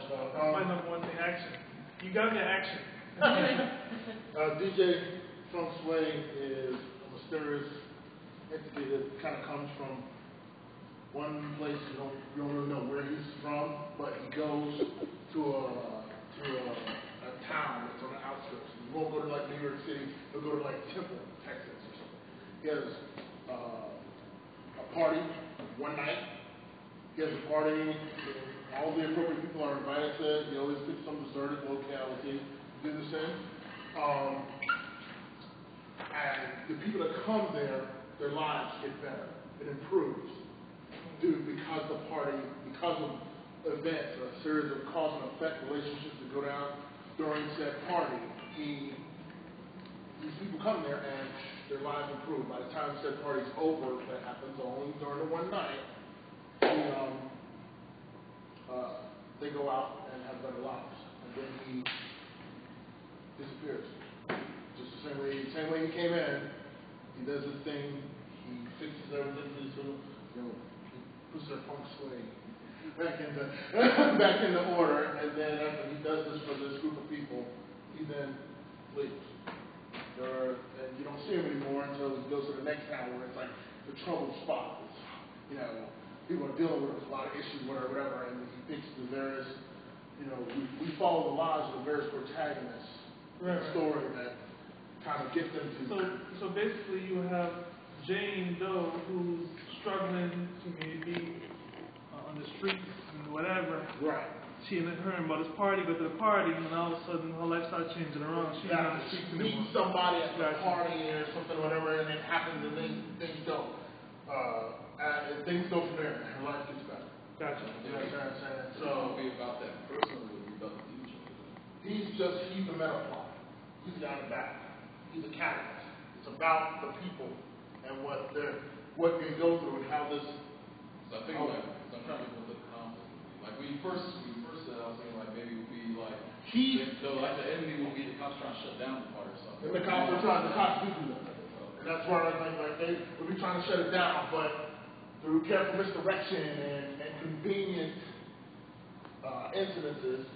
stuff. That's my number one thing, action. You got the action. DJ Feng Shui is a mysterious entity that kind of comes from one place. You don't really know where he's from, but he goes to a town that's on the outskirts. He won't go to like New York City. He'll go to like Temple, Texas, or something. He has a party one night. He has a party. All the appropriate people are invited to it. He always picks some deserted locality. Do the same. And the people that come there, their lives get better. It improves. Because of events, a series of cause and effect relationships that go down during said party, these people come there and their lives improve. By the time said party's over, that happens only during the one night, they go out and have better lives. And then he disappears. Just the same way he came in. He does his thing. He fixes everything. He puts their feng shui back into order. And then after he does this for this group of people, he then leaves. And you don't see him anymore until he goes to the next town where it's like the troubled spot. It's, people are dealing with a lot of issues, whatever, and he picks the various, we follow the lives of the various protagonists in the story that kind of get them to. So basically, you have Jane Doe who's struggling to maybe on the streets and whatever. Right. She and her about this party, go to the party, and all of a sudden her life starts changing around. She's on the streets anymore. Meet somebody at the party or something, whatever, and it happens, and things don't. And things go from there, and her life gets better. Gotcha. You know what I'm saying? So it'll be about that person, or will it be about the teacher? He's a metaphor. He's the guy in the back. He's a catalyst. It's about the people and what they go through and how this. So I think I'm trying to look at the conflict. Like we first said, I was thinking like maybe it would be like the enemy would be the cops trying to shut down the party or something. And the cops do that. And that's why I think like they would be trying to shut it down, but through careful misdirection and convenient incidences,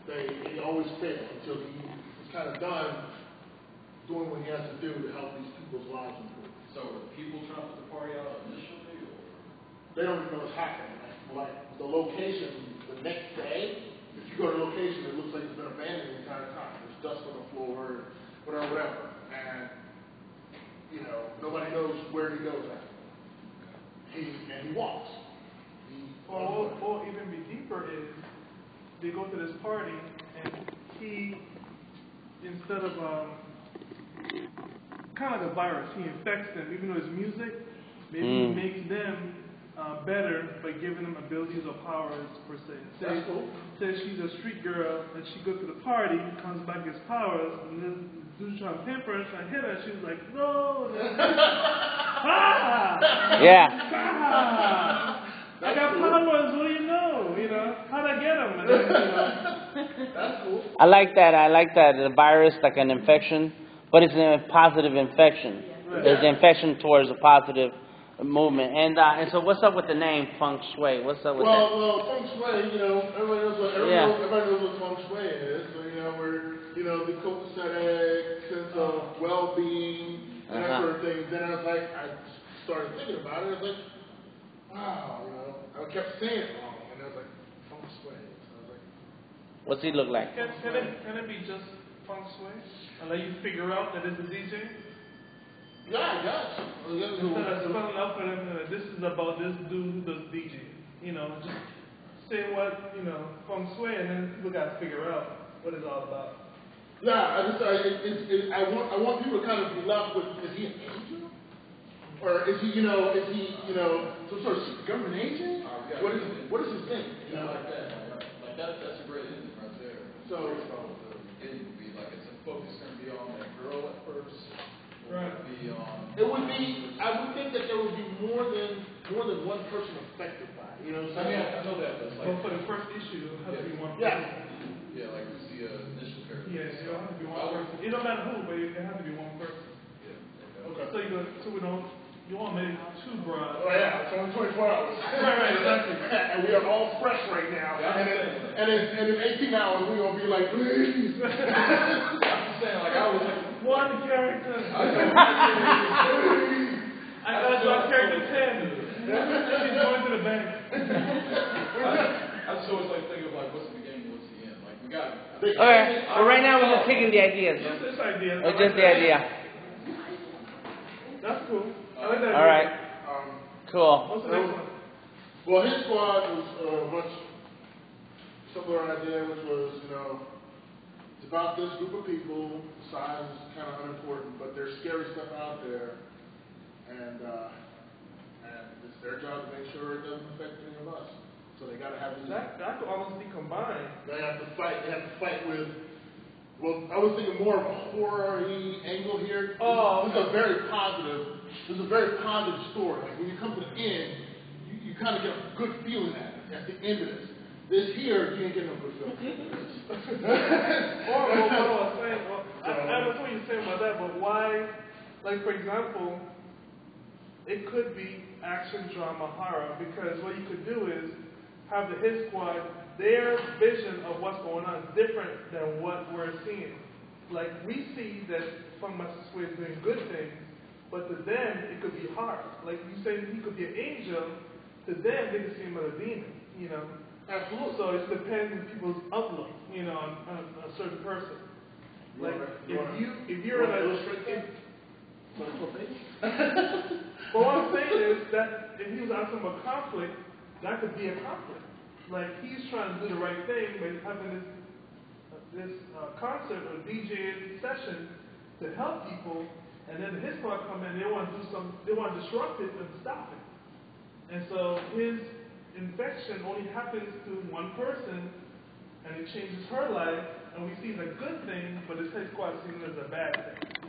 they always fail until he's kind of done doing what he has to do to help these people's lives improve. So are people trying to put the party out initially, or they don't even know what's happening. Like the location, the next day, if you go to a location, it looks like it's been abandoned the entire time. There's dust on the floor, whatever. And nobody knows where he goes at. He walks. Or even be deeper is they go to this party and he, instead of kind of like a virus, he infects them. Even though it's music, maybe he makes them better by giving them abilities or powers per se. That's cool. Say she's a street girl and she goes to the party, comes back gets powers, and then dude's trying to pimp her, trying to hit her, and she's like, no. Yeah. I got powers, what do you know? How'd I get them? And then, That's cool. I like that. The virus, like an infection, but it's a positive infection. There's the infection towards a positive movement. And so what's up with the name Feng Shui? What's up with that? Well, Feng Shui, everybody knows what Feng Shui is. So, we're, the copacetic sense of well-being and that sort of thing. Then I started thinking about it. I was like, wow, I kept saying it wrong. And I was like, Feng Shui. So I was like, What's he look like? Can it be just Feng Shui? And let you figure out that it's a DJ? Yeah, I guess. Instead of spelling out for them, this is about this dude who does DJ. Just say what, Feng Shui, and then people got to figure out what it's all about. Yeah, I want people to kind of be left with, is he an angel? Or is he, some sort of government agent? Yeah, what is his thing? Like that. Like that's a great ending right there. So it would be like it's a focus going to be on that girl at first. Right. It would be. I would think that there would be more than one person affected by it. You know what I'm saying? I know that. But But for the first issue, it has to be one person. Yeah, like we see an initial character. Yes, it has to be one person. It don't matter who, but it has to be one person. Yeah. Okay. So we don't You want to make it too broad. Oh yeah, it's only 24 hours. Right, exactly. And we are all fresh right now. And in 18 hours, we're going to be like, please. I'm just saying, like, I was like, One character. I got my character 10. She's going to the bank. I just always like think of like, what's the beginning, what's the end? Like, we got. Okay. Well, right now we're just taking the ideas. Just this idea. Or just the idea. That's cool. I like that. All right. Cool. What's the next one? Well, his squad was a much similar idea, which was, it's about this group of people. Size is kind of unimportant, but there's scary stuff out there, and it's their job to make sure it doesn't affect any of us. So they got to have this. That could almost be combined. They have to fight. They have to fight with. Well, I was thinking more of a horror-y angle here. Oh, this is a very positive. This is a very positive story. Like when you come to the end, you kind of get a good feeling at the end of this. This here, you ain't getting no good feeling. Or what I was saying. Well, I understand what you're saying about that, but why? Like for example, it could be action, drama, horror, because what you could do is have the hit squad. Their vision of what's going on is different than what we're seeing. Like, we see that Funk Master Sway is doing good things, but to them, it could be hard. Like, you say he could be an angel, to them, they could see him as a demon, Absolutely. So it depends on people's outlook, on a certain person. Like, if you're in a... But what I'm saying is that if he was out of a conflict, that could be a conflict. Like, he's trying to do the right thing, but he's having this concert or DJ session to help people, and then his squad come in, they want to disrupt it and stop it. And so his infection only happens to one person, and it changes her life, and we see it as a good thing, but his his squad sees it as a bad thing.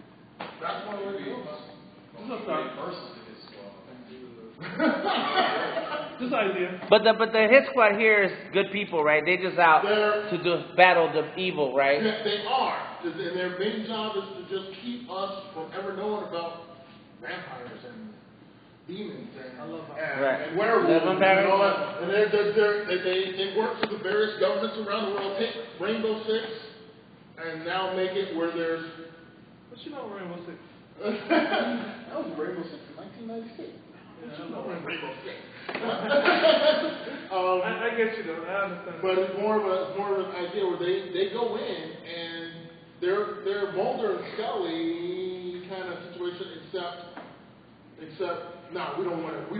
That's one way to go. This is a versus to his squad. This idea. But the hit squad here is good people, right? They just out to battle the evil, right? They are. And their main job is to just keep us from ever knowing about vampires and demons and werewolves and all that. And they work for the various governments around the world, take Rainbow Six, and now make it where there's... What you know Rainbow Six? That was Rainbow Six in 1996. I get you though. I understand. But it's more of an idea where they go in and they're Mulder and Scully kind of situation, except we don't want to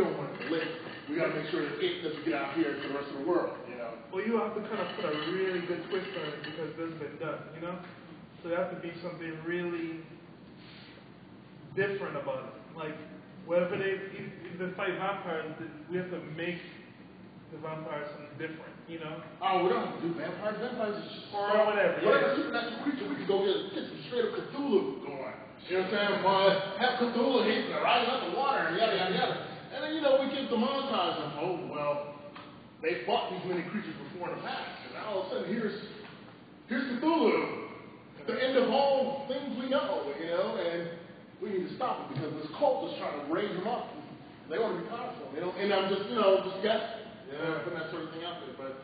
live. We got to make sure that it doesn't get out here to the rest of the world. Well, you have to kind of put a really good twist on it because this has been done. So there has to be something really different about it, like. Whatever if they fight vampires, we have to make the vampires something different, Oh, we don't have to do vampires. Vampires is just... Or whatever. Whatever supernatural creature, we can go get some straight up Cthulhu going. You know what I'm saying? Have Cthulhu hitting and rising up the water and yada, yada, yada. And then, we give the montage of, they fought these many creatures before in the past. And now all of a sudden, here's Cthulhu. The end of all things we know, and... We need to stop it because this cult is trying to raise them up. They want to be powerful, And I'm just, just guessing. Putting that sort of thing out there. But,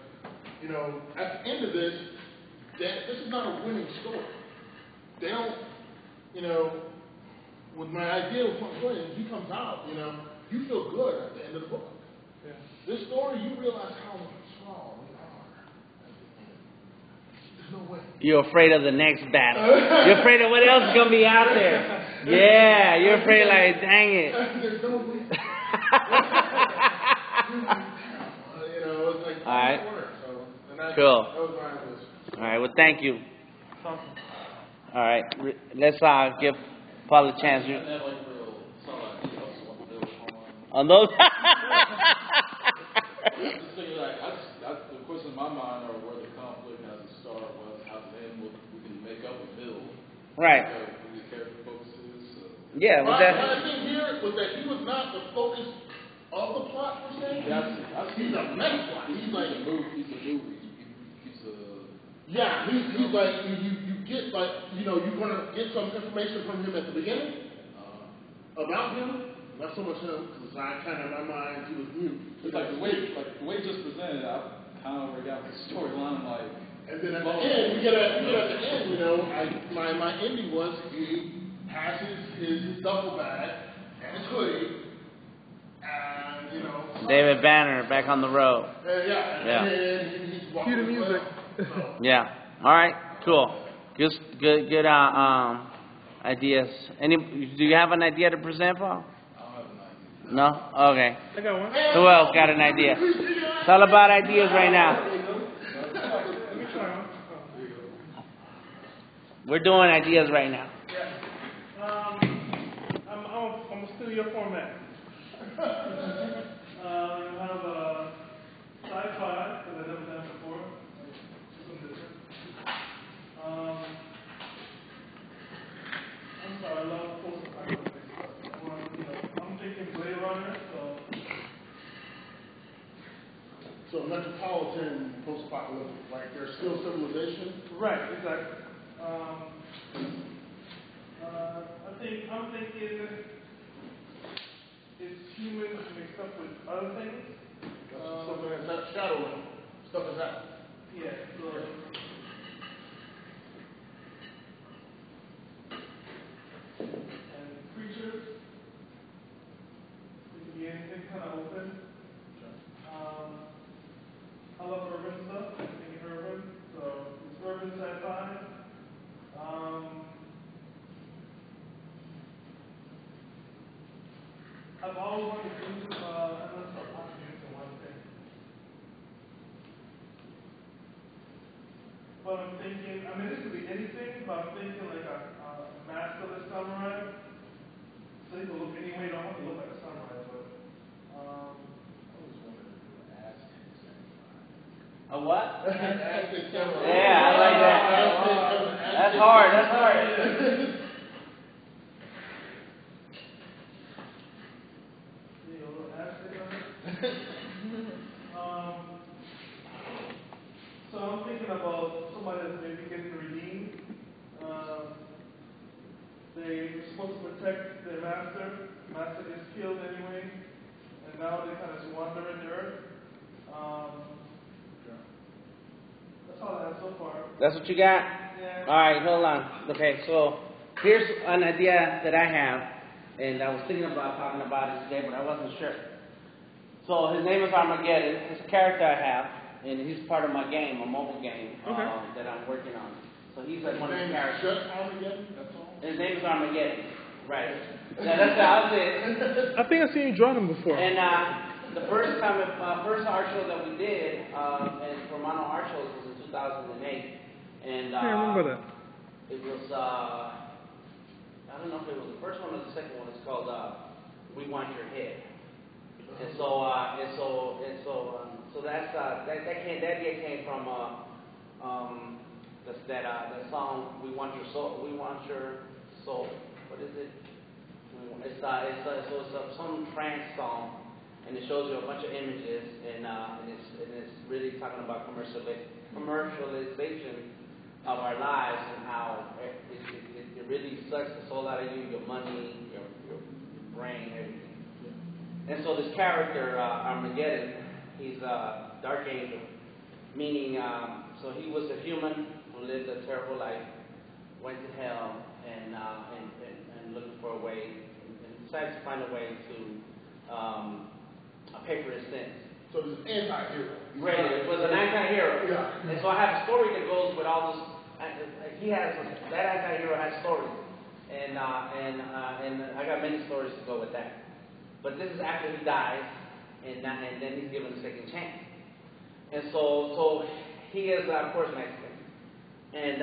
at the end of this is not a winning story. They don't, with my idea of William, he comes out, you feel good at the end of the book. Yeah. This story, you realize how strong we are at the end. There's no way. You're afraid of the next battle. You're afraid of what else is going to be out there. Yeah, you're afraid like, dang it. There's no way. It's like... All right. So, cool. That was my idea. All right, well, thank you. Awesome. All right, let's give Paul a chance. On those? Just thinking that's the question in my mind, or where the conflict has to start, how to end, what we can make up and build. Right. Who the character focuses. Yeah, My thing here was that he was not the focus of the plot, per se. He's a meta plot. He's like a movie. Yeah, he's like, you get like, you're going to get some information from him at the beginning about him, not so much him, because I kind of, in my mind, he was mute. It's like the way it's just presented, I kind of already got the storyline, like. And then at the end, we get at the end, you know, my ending was he passes his duffel bag and his hoodie, and, you know. David Banner back on the road. Yeah. And he's walking. Cue the music. So. Yeah. All right. Cool. Good. Ideas. Do you have an idea to present, Paul? I don't have an idea. No. Okay. I got one. Who else got an idea? It's all about ideas right now. Let me try one. We're doing ideas right now. I'm gonna steal your format. You have a sci-fi that I've never done before. I'm sorry, I love post-apocalyptic stuff. I'm thinking Blade Runner, so. So metropolitan post-apocalyptic, like there's still civilization. Right, exactly. I'm thinking it's humans mixed up with other things. Something that's not shadowing. Stuff like that. Yeah, so. And creatures. It can be anything kind of open. I love urban stuff, anything urban. So it's urban sci-fi. I've always wanted to do, I'm going to start concentrating on one thing. But I'm thinking, I mean, this could be anything, but I'm thinking like a masculine samurai. So you can look any way, you don't have to look like a samurai, but, A what? Aztec samurai. Yeah, I like that. That's hard. So I'm thinking about somebody that's maybe getting redeemed. They're supposed to protect their master. Master gets killed anyway, and now they kind of just wander in the earth. That's all I have so far. That's what you got? Yeah. All right, hold on. Okay, so here's an idea that I have, and I was thinking about talking about it today, but I wasn't sure. So his name is Armageddon. It's a character I have, and he's part of my game, a mobile game that I'm working on. So he's like one of the characters. Just Armageddon? That's all? His name is Armageddon. Right. Yeah, that's how it. I think I've seen you draw them before. And the first art show that we did, and for Mono Art Shows was in 2008. And I remember that. It was I don't know if it was the first one or the second one. It's called We Want Your Head. And so that's that idea came from that song We Want Your Soul. We Want Your Soul. What is it? It's some trance song, and it shows you a bunch of images, and it's really talking about commercialization of our lives and how it really sucks the soul out of you, your money, your brain, everything. And so this character, Armageddon, he's a dark angel, meaning so he was a human who lived a terrible life, went to hell, and looking for a way, and decided to find a way to pay for his sins. So it was an anti-hero. Right, it was an anti-hero. Yeah. And so I have a story that goes with all this. That anti-hero has stories, and I got many stories to go with that. But this is after he dies, and then he's given a second chance. And so he is, of course, Mexican, and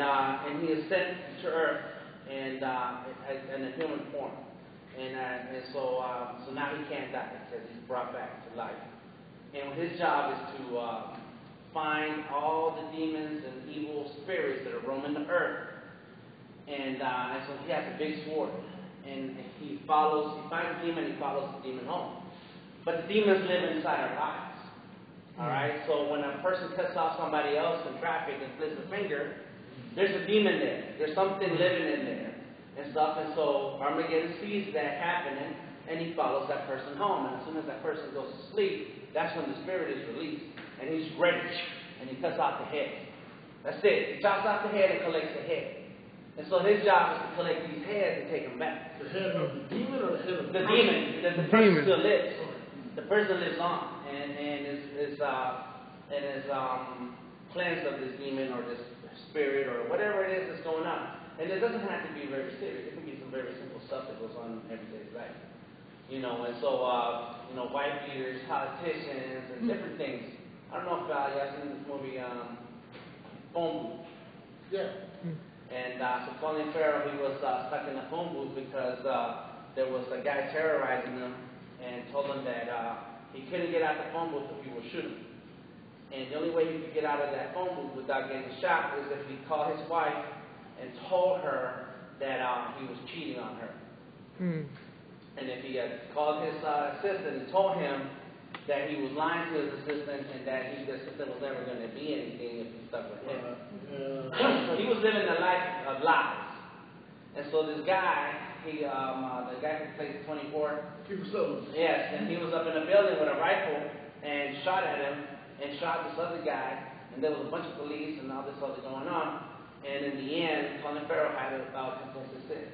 he is sent to Earth and in a human form, and so now he can't die because he's brought back to life. And his job is to find all the demons and evil spirits that are roaming the earth, and so he has a big sword. And he finds the demon, he follows the demon home. But the demons live inside our lives. All right? So when a person cuts off somebody else in traffic and flips a finger, there's a demon there. There's something living in there and stuff. And so Armageddon sees that happening, and he follows that person home. And as soon as that person goes to sleep, that's when the spirit is released, and he's ready, and he cuts out the head. That's it. He chops out the head and collects the head. And so his job is to collect these heads and take them back. The head of the demon or the head of the demon? The person still lives. The person lives on and is cleansed of this demon or this spirit or whatever it is that's going on. And it doesn't have to be very serious. It can be some very simple stuff that goes on in everyday life. You know, and so, wife beaters, politicians, and different things. I don't know if y'all seen this movie, Phone Booth. Yeah. And so Colin Farrell, he was stuck in the phone booth because there was a guy terrorizing him and told him that he couldn't get out the phone booth if he would shoot him. And the only way he could get out of that phone booth without getting shot was if he called his wife and told her that he was cheating on her. And if he had called his assistant and told him that he was lying to his assistant and that the assistant was never going to be anything if he stuck with him. So he was living a life of lies. And so this guy, the guy who plays 24, yes, and he was up in a building with a rifle and shot at him and shot this other guy, and there was a bunch of police and all this other going on. And in the end, Colin Farrell had to confess his sins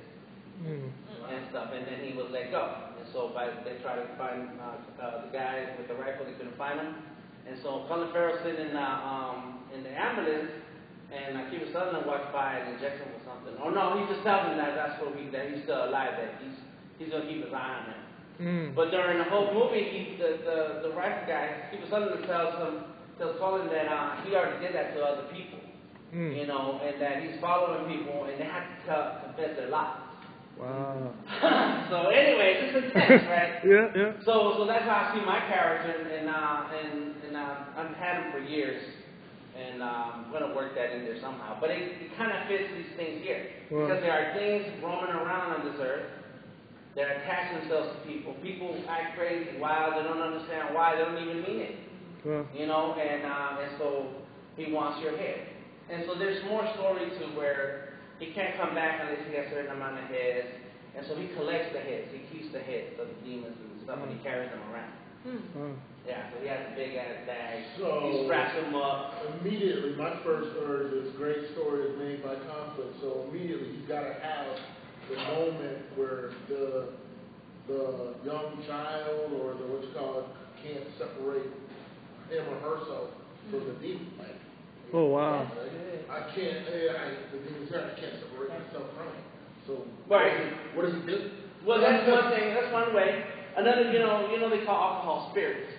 and stuff, and then he was let go. And so they tried to find the guy with the rifle, they couldn't find him. And so Colin Farrell sitting in the ambulance, and Kiefer Sutherland walked by and injected him with something. Oh no, he just tells him that that he's still alive, that he's going to keep his eye on him. But during the whole movie, the rifle guy, Kiefer Sutherland tells Colin that he already did that to other people, you know, and that he's following people, and they have to confess their lies. Wow. So anyway, it's just intense, right? Yeah. So that's how I see my character, and I've had him for years, and I'm going to work that in there somehow. But it kind of fits these things here, because there are things roaming around on this earth that attach themselves to people. People act crazy, wild, they don't understand why, they don't even mean it. You know, and so he wants your head. And so there's more story to where he can't come back unless he has a certain amount of heads. And so he collects the heads. He keeps the heads of the demons and stuff, and he carries them around. Yeah, so he has a big ass bag. So he straps them up. Immediately, my first urge is great story is made by conflict. So immediately, he's got to have the moment where the young child or the can't separate him or herself from the demon. Like, oh wow. I can't. The demon's here. I can't separate myself from it. So what does he do? Well, that's one thing. That's one way. Another, you know, they call alcohol spirits.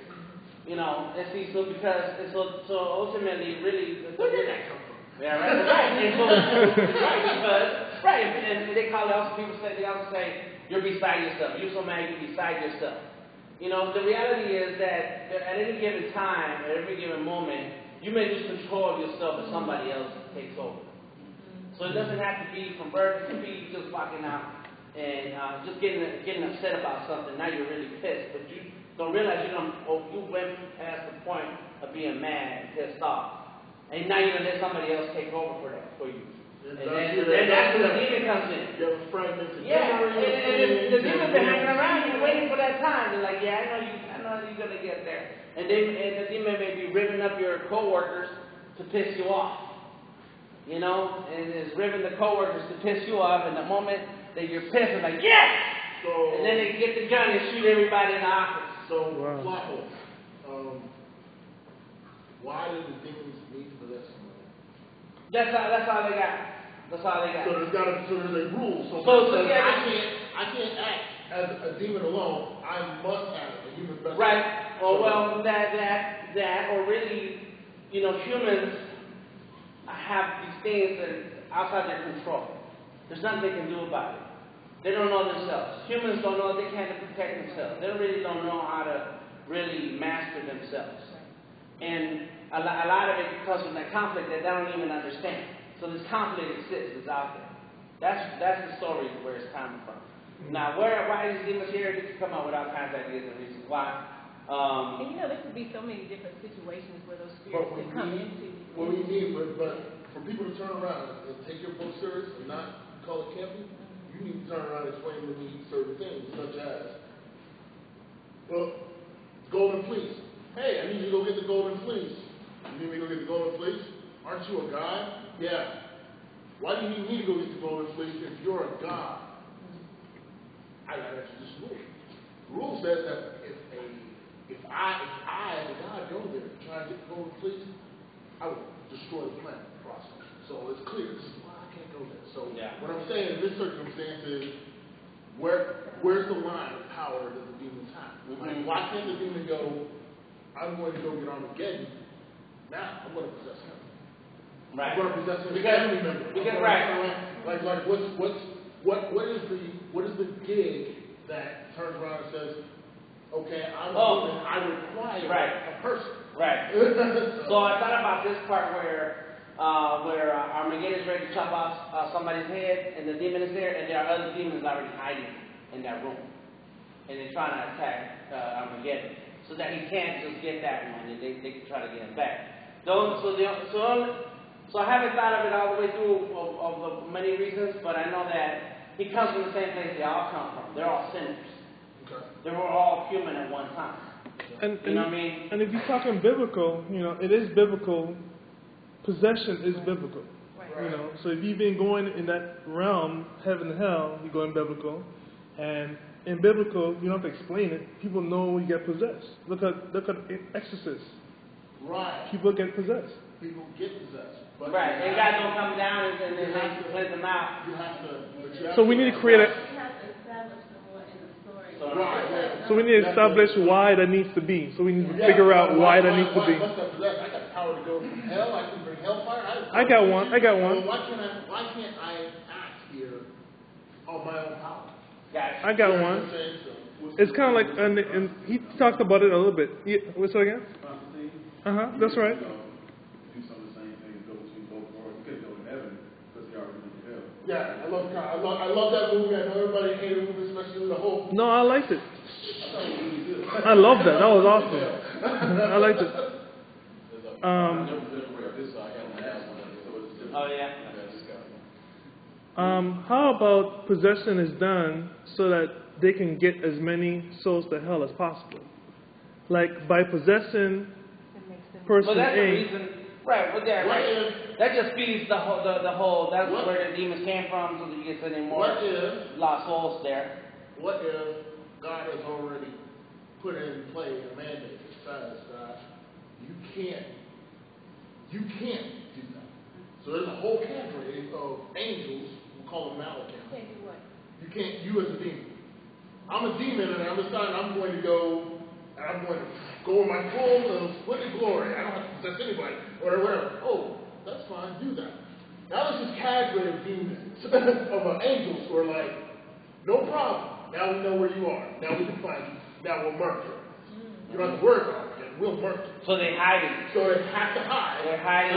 You know, and see, so ultimately, really, Where did that come from? Yeah, right. And so, and they call it also. They also say you're beside yourself. You're so mad you're beside yourself. You know, the reality is that at any given time, at every given moment, you may lose control of yourself if somebody else takes over. So it doesn't have to be from birth. It can be just walking out and just getting upset about something. Now you're really pissed, but you don't realize you went past the point of being mad and pissed off, and now you're gonna let somebody else take over for you. And then that's when the demon comes in. You're fragmented. Yeah, and the demon's been hanging around you, waiting for that time. They're like, yeah, I know you're gonna get there. And the demon may be ripping up your coworkers to piss you off. You know, and is ripping the coworkers to piss you off. And the moment that you're pissed, they're like, yes! And then they get the gun and shoot everybody in the office. So, plot hole. Why do the demons need to possess somebody? That's all they got. That's all they got. So there's a rule. So I can't act as a demon alone. I must have a human vessel. Right. Well, that, or really, you know, humans have these things that are outside their control. There's nothing they can do about it. They don't know themselves. Humans don't know, they can't protect themselves. They really don't know how to really master themselves. And a lot of it comes from that conflict that they don't even understand. So this conflict exists, it's out there. That's the story where it's coming from. Now, why these demons here? They can come up with all kinds of ideas and reasons why. And you know, there could be so many different situations where those spirits can come into. What we need, but for people to turn around and take your book serious and not call it camping, you need to turn around and explain to me certain things, such as Well, golden fleece. Hey, I need you to go get the golden fleece. You need me to go get the golden fleece? Aren't you a god? Yeah. Why do you need me to go get the golden fleece if you're a god? I got this rule. The rule says that if I as a god go there trying to get the golden fleece, I would destroy the planet in the process. So it's clear. This is why I can't go there. So what I'm saying in this circumstance is, where's the line of power that the demons have? Like, why can't the demon go, I'm going to go get Armageddon, now I'm going to possess him. Right. I'm going to possess his family member. Right. Like what is the gig that turns around and says, okay, I'm a demon, I require a person. Right. So I thought about this part where Armageddon is ready to chop off somebody's head, and the demon is there, and there are other demons already hiding in that room, and they're trying to attack Armageddon, so that he can't just get that one, and they can try to get him back. So I haven't thought of it all the way through of the many reasons, but I know that he comes from the same place they all come from. They're all sinners. Okay. They were all human at one time. You know what I mean? And if you're talking biblical, it is biblical. Possession is biblical. Right. So if you've been going in that realm, heaven and hell, you're going biblical. And in biblical, you don't have to explain it. People know you get possessed. Look at Exorcist. Right. People get possessed. People get possessed. But Right. And God don't come down and then cleanse them out. You have to. So we need to create You have to establish the more in the story. Right. So we need to establish why that needs to be. So we need to figure out why that needs to be. What's up possessed? I got the power to go from hell. I can bring hellfire. I got one. Well, why can't I act here on my own power? Gotcha. I got one. It's kind of like, and he talked about it a little bit. What's that again? That's right. Do some of the same things, go between both worlds. You couldn't go to heaven because they already went to hell. Yeah, I love that movie. I know everybody hated the movie, especially the whole. No, I liked it. I loved that. That was awesome. I liked it. Oh yeah. How about possession is done so that they can get as many souls to hell as possible? Like by possessing person Well, that's the A. reason. Right. Well, that just feeds the whole. That's where the demons came from, so that you get any more lost souls there. What if God has already put in play a mandate that says that you can't do that? So there's a whole cadre of angels, we'll call them malachim. You can't do what? You as a demon. I'm a demon and I'm deciding I'm going to go in my full splendid glory. I don't have to possess anybody or whatever. Oh, that's fine, do that. Now there's this cadre of demons, of angels who are like, no problem. Now we know where you are. Now we can find you. Now we'll murk you. You don't have to worry about it. We'll murk you. So they hiding. So they have to hide. They're hiding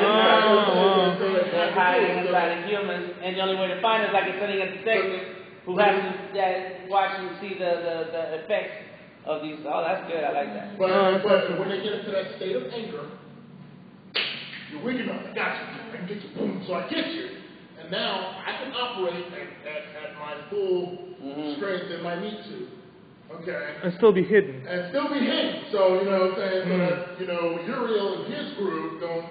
inside of humans, and the only way to find it is like it's sitting at the detective who has to watch and see the effects of these. Oh, that's good. I like that. But when they get into that state of anger, you're weak enough. I got you. I can get you. Boom. So I get you. And now I can operate at my full strength and my need to. Okay. And still be hidden. So, you know what I'm saying? So that, Uriel and his group don't.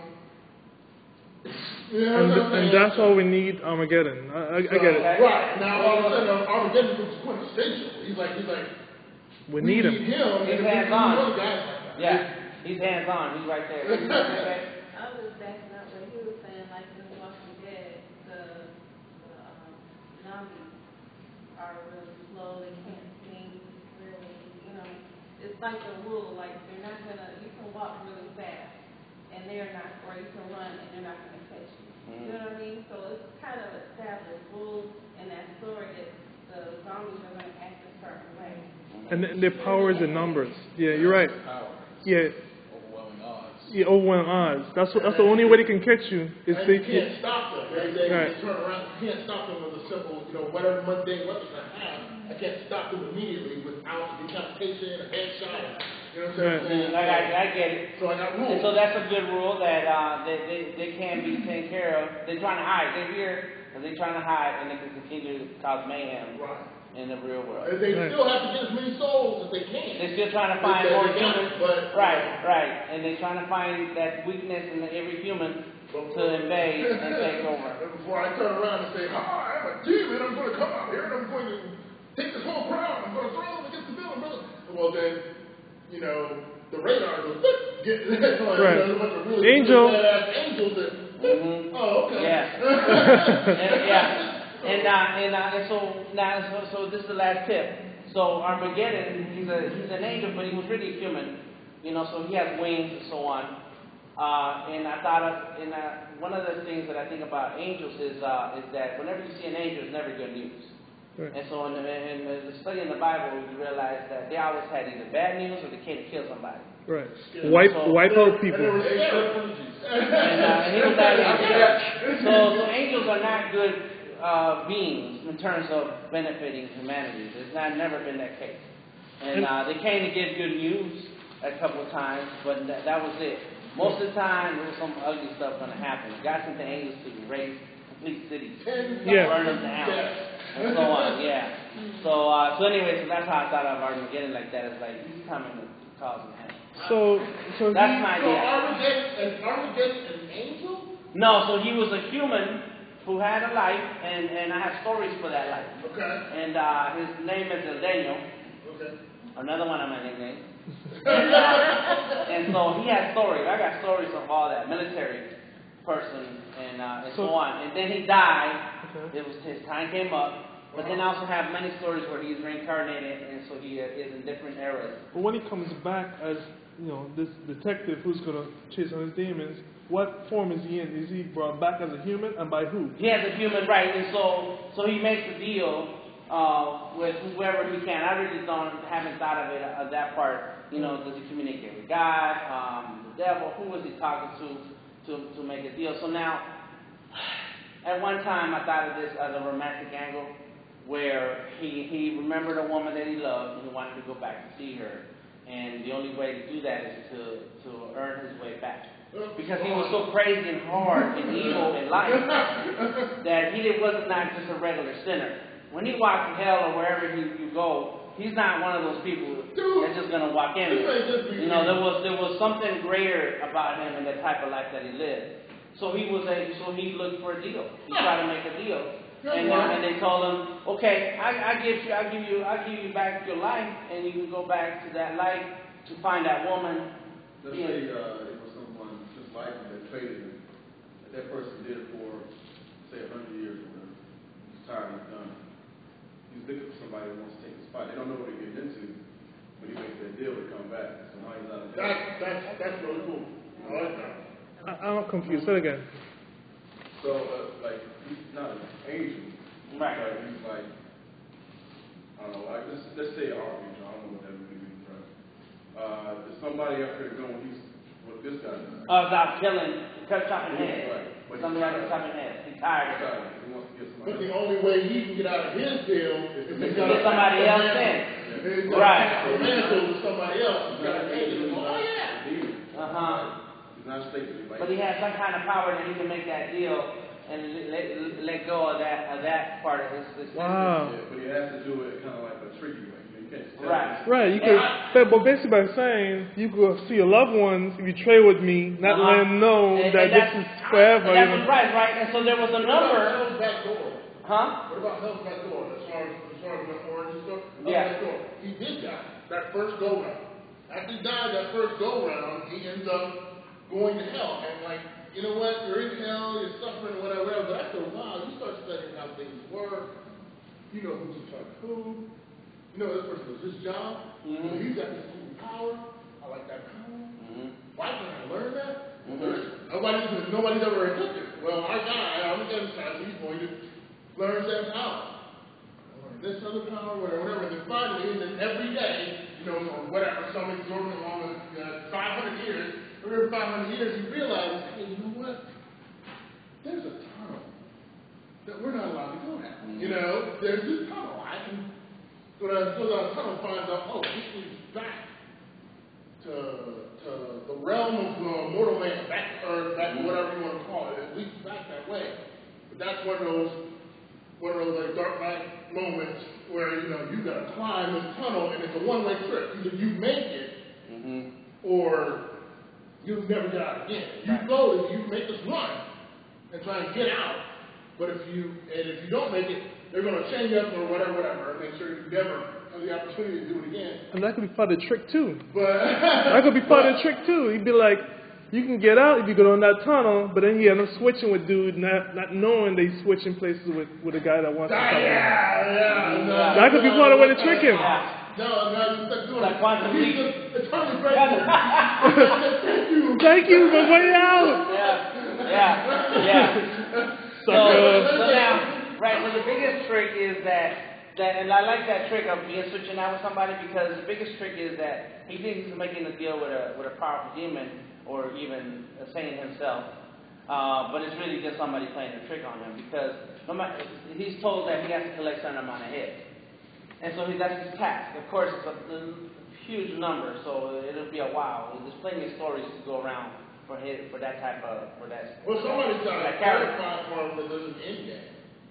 You know what I'm saying? And that's why we need Armageddon. I get it. Right. Now, all of a sudden, Armageddon becomes quintessential. He's like, we need him. He's hands-on. Yeah. He's hands-on. He's right there. I was backing up what he was saying, like in The Walking Dead, the zombies are really slow, they can't think really, it's like a rule, like they're not you can walk really fast, and they're not, or you can run and they're not gonna catch you. You know what I mean? So it's kind of established rules in that story that the zombies are gonna act a certain way. And their power is in numbers. Yeah, you're right. Yeah. Yeah, overwhelming odds. That's the only way they can catch you. Is and they you can't stop them. They right. turn around. You can't stop them with a simple, whatever mundane weapons I have. I can't stop them immediately without decapitation, a headshot, You know what I'm saying? I get it. So I got rules. And so that's a good rule that they can be taken care of. They're trying to hide. They're here, and they're trying to hide, and they can continue to cause mayhem in the real world. And they still have to get as many souls as they can. They're still trying to find more humans. Right. And they're trying to find that weakness in every human to invade and take over. Before I turn around and say, I am a demon, I'm going to come out here and I'm going to take this whole crowd, I'm going to throw them against the building, brother. Well, then, you know, the radar goes, get that. Right. You know, a bunch of really Angel. badass angels that, oh, okay. Yeah. And so this is the last tip. So Armageddon, he's an angel, but he was really human, you know. So he has wings and so on. And I thought one of the things that I think about angels is that whenever you see an angel, it's never good news. Right. And so in the study in the Bible, you realize that they always had either bad news or they came to kill somebody. Right. Wipe out people. And he was that angel. So angels are not good beings in terms of benefiting humanity. It's never been that case. And they came to give good news a couple of times, but that was it. Most of the time, there was some ugly stuff going to happen. God sent the angels to raise complete cities, burn them down, and so on. Yeah. So anyway, so that's how I thought of Armageddon like that. It's like he's coming to cause mayhem. So that's my idea. So Armageddon an angel? No, so he was a human who had a life, and I have stories for that life. Okay. And his name is Daniel. Okay. Another one of my nicknames. And so he had stories. I got stories of all that military person and so on. And then he died. Okay. It was his time came up. But then I also have many stories where he's reincarnated, and so he is in different eras. But when he comes back as this detective who's going to chase on his demons, what form is he in? Is he brought back as a human, and by who? He has a human, right? And so he makes a deal with whoever he can. I really haven't thought of it that part. Does he communicate with God, the devil? Who was he talking to make a deal? So now, at one time, I thought of this as a romantic angle, where he remembered a woman that he loved and he wanted to go back to see her, and the only way to do that is to earn his way back. Because he was so crazy and hard and evil in life that he was not just a regular sinner. When he walked in hell or wherever you go, he's not one of those people that's just going to walk in there. There was something greater about him and the type of life that he lived. So he looked for a deal. He tried to make a deal. And they told him, okay, I give you back your life, and you can go back to that life to find that woman. Let's say it was someone just like him that traded him. That person did it for, say, 100 years or whatever. His time is done. He's looking for somebody who wants to take his spot. They don't know what they're getting into, but he makes that deal to come back. So now he's out of jail. That's really cool. I like that. I'm confused. Say it again. So, he's not an angel. Right. But he's like, I don't know, let's say an archangel. I don't know what that really means, right? There's somebody up there doing what this guy does. About chopping heads. Right. But somebody else chopping heads. He's tired. He wants to get somebody. But the only way he can get out of his deal is to get somebody else in. Right. The mantle with somebody else. He's got to take it. Oh, yeah. He's not stated. But he has some kind of power that he can make that deal and let go of that part of his Wow. Yeah, but he has to do it kind of like a tricky way. You can't just tell him. Right. You could, but basically by saying you could see your loved ones if you trade with me, not let them know that this is forever. That was right. And so there was a number. What about Hell's back door? Huh? What about Hell's back door? As far as the origin story? Yeah. He did that first go round. After he died that first go round, he ends up going to hell. And you know what? You're in hell, you're suffering, whatever. But after a while, you start studying how things work. You know who's in charge of who. You know this person does his job. Mm-hmm. So he's got this cool power. I like that power. Mm-hmm. Why can't I learn that? Mm-hmm. Nobody's ever attempted. Well, our guy, I'm getting time, he's going to learn that power. This other power, whatever. And then finally, and then every day, whatever, some exorbitant long 500 years, every 500 years, he realizes, hey, you know what? There's a tunnel that we're not allowed to go down. Mm-hmm. There's this tunnel. I can go down the tunnel and find out, this leads back the realm of mortal man, back to earth, back to whatever you want to call it, at least back that way. But that's one of those like dark night moments where you got to climb this tunnel and it's a one-way trip. Either you make it or you'll never get out again. You go, you make this run and try and get out. But if you don't make it, they're going to chain you up or whatever, and make sure you never have the opportunity to do it again. And that could be part of the trick too. But that could be part of the trick too. He'd be like, you can get out if you go down that tunnel, but then he end up switching with dude, not knowing they switching places with a guy that wants to come in. That could be part of the way to trick him. No, just like doing like quantum leap. It's totally great. Thank you. Thank you for way out. Yeah. So now, right, so the biggest trick is that, and I like that trick of being switching out with somebody, because the biggest trick is that he thinks he's making a deal with a powerful demon, or even a saint himself, but it's really just somebody playing a trick on him, because he's told that he has to collect a certain amount of heads, and so that's his task. Of course, it's a huge number, so it'll be a while. There's plenty of stories to go around for that type of Well, somebody's got to clarify for him that there's an end game.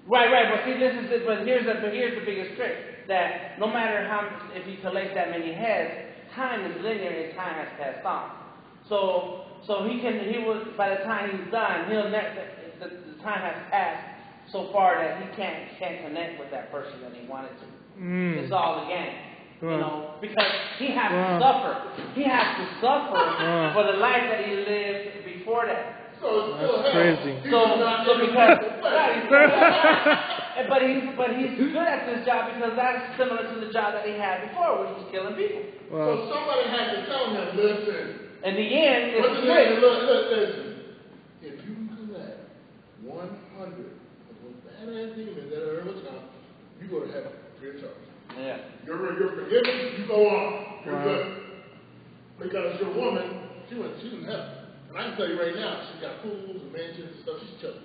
Right. But see, this is it. But here's the biggest trick: that no matter if he collects that many heads, time is linear and time has passed on. So by the time he's done, the time has passed so far that he can't connect with that person that he wanted to. It's all a game. Because he has to suffer. He has to suffer for the life that he lived before that. So it's still crazy. But he's good at this job because that's similar to the job that he had before, which was killing people. So somebody had to tell him, listen. In the end, it's listen. If you can collect 100 of those badass demons that are ever come, you go to heaven free of charge. Yeah. You're forgiven. You go on. You're good. Because your woman, she in heaven. And I can tell you right now, she's got pools and mansions and stuff. She's chilling.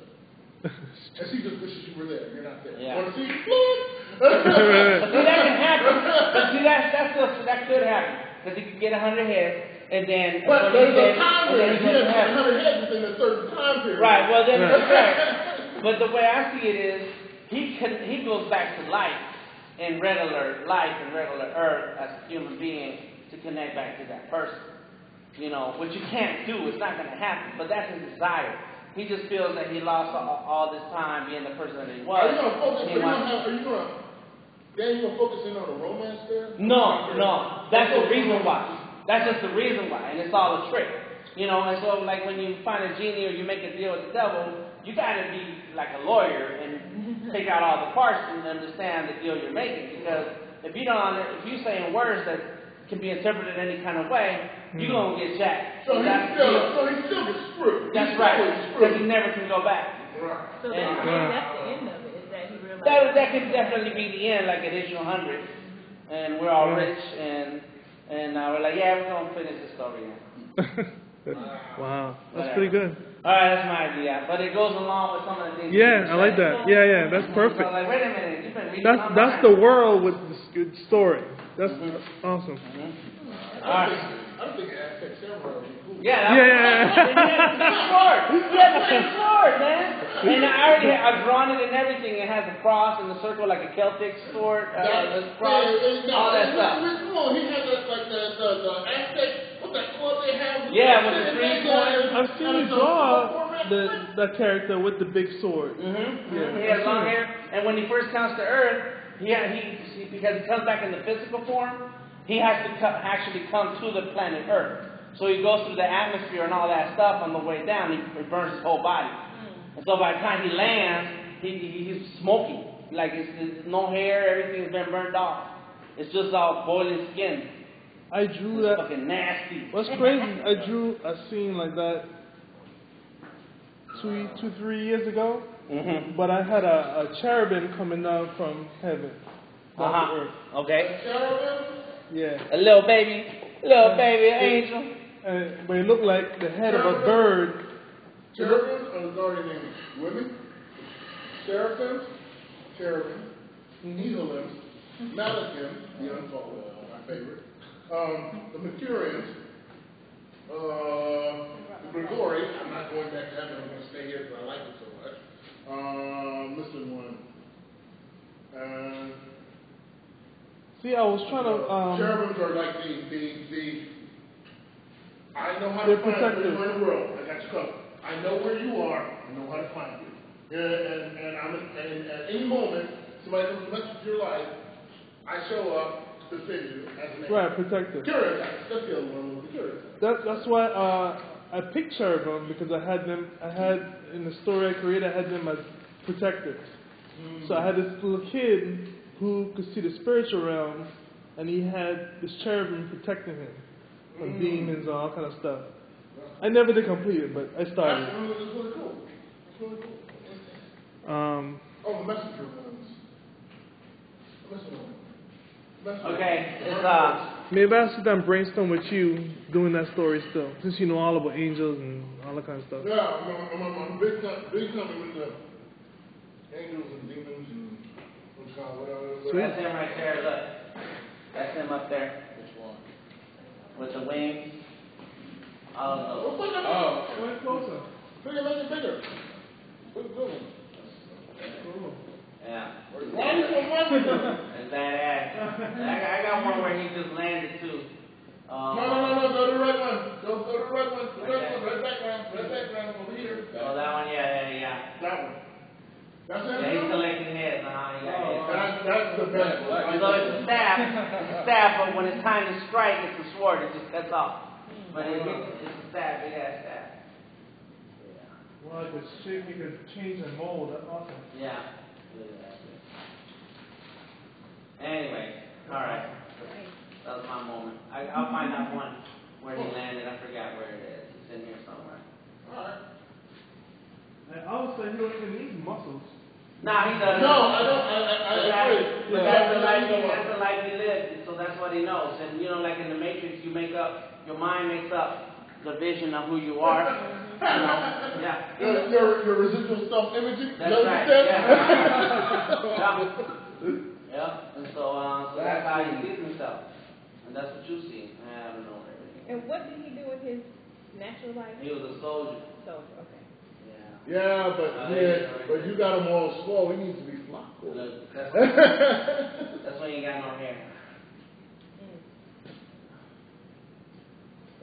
And she just wishes you were there. You're not there. Yeah. Want to see? But see, that can happen. But see, that could happen. Because he could get 100 heads, and then... But there's a time period. He has 100 heads within a certain time period. Right. Well, then it's right. But the way I see it is, he goes back to life in regular life and regular earth as a human being to connect back to that person. Which you can't do. It's not going to happen. But that's his desire. He just feels that he lost all this time being the person that he was. Are you going to focus? Are you going to focus in on the romance there? No. That's the reason why. That's just the reason why, and it's all a trick. And so like when you find a genie or you make a deal with the devil, you got to be like a lawyer and take out all the parts and understand the deal you're making. Because if you're saying words that can be interpreted any kind of way, you're going to get jacked. So he still gets screwed. That's right, because he never can go back. Right. So that's the end of it, is that he realized that could definitely be the end, like at issue 100, and we're all rich, and we're like, yeah, we're going to finish the story now. Wow, that's pretty good. All right, that's my idea, but it goes along with some of the things. Yeah, I like that. Yeah, that's perfect. So like, wait a minute, you've been reading that's the world with the good story. That's awesome. All right. I don't think Aztec Samurai would be cool. Yeah. Sword. He has the same sword, man. And I've drawn it and everything. It has a cross and the circle like a Celtic sword. The cross, all that stuff. He has the Aztec, what's that club they have? Yeah, with the 3 points. I've seen you draw the character with the big sword. He has long hair, and when he first comes to Earth, because he comes back in the physical form, he has to actually come to the planet Earth. So he goes through the atmosphere and all that stuff on the way down. He burns his whole body. And so by the time he lands, he's smoking. Like it's no hair, everything's been burned off. It's just all boiling skin. I drew It's that. fucking nasty. What's crazy? I drew a scene like that 3 years ago. But I had a cherubim coming down from heaven down to earth. Okay. Cherubim? Yeah. A little baby angel. But it looked like the head of a bird. Cherubims are guardian angels. Women, seraphims, cherubim, Nephilims, Malachims, the unfallen, my favorite, the Mercurians, The Gregory, I'm not going back to heaven, I'm going to stay here because I like it so much. Missing one. See, I was trying to. Cherubims are like the I know how to They're find protective. you anywhere in the world. I got you covered. I know where you are. I know how to find you. And at any moment, somebody comes to mess with your life, I show up to defend you as an angel. Right, protective. Curious. That's the other one. The curious. That's why I picked cherubim because I had in the story I created, I had them as protectors. So I had this little kid who could see the spiritual realm, and he had this cherubim protecting him from demons and all kind of stuff. I never did complete it, but I started. That's really cool. It's really cool. The messenger ones. Okay, it's Maybe I should done brainstorm with you doing that story still, since you know all about angels and all that kind of stuff. Yeah, I'm big time with the angels and demons and whatever. That's him right there, look. That's him up there. Which one? With the wings. Oh, Went closer. Bigger, make it bigger. Good one. yeah. Why are you so much? It's badass. I got one where he just landed too. No, go to the right one. Go to the right one. The right one, right background, over here. Oh, that one, yeah. That one. That's it? Yeah, he's collecting heads, he got heads. That's the best one. So it's a staff, but when it's time to strike, it's a sword, it just cuts off. But it's a staff, big ass staff. Well, the shape you could change and mold, that's awesome. Yeah. Anyway, alright. That was my moment. I'll find out one where he landed, I forgot where it is. It's in here somewhere. Alright. I would say he don't even need muscles. Nah, he doesn't. No, I don't. I agree. But that's the life he lived, so that's what he knows. And like in the Matrix, your mind makes up the vision of who you are. Yeah. Your residual self-imaging. That's right. Yeah. Yeah. And so that's how he sees himself, and that's what you see. I don't know everything. And what did he do with his natural life? He was a soldier. Soldier, okay. Yeah, but you got him all small. He needs to be flocked. Look, that's why he ain't got no hair.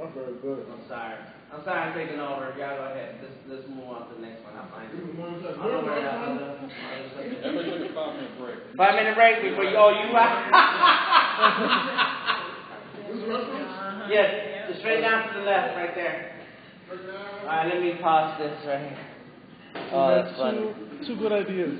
I'm very good. I'm sorry I'm taking over. Y'all go ahead. Let's move on to the next one. I'll find it. I don't know where that was. Everybody took a 5-minute break. 5-minute break before you. Oh, you right? Yes, straight down to the left, right there. All right, let me pause this right here. Oh, that's funny. Two good ideas.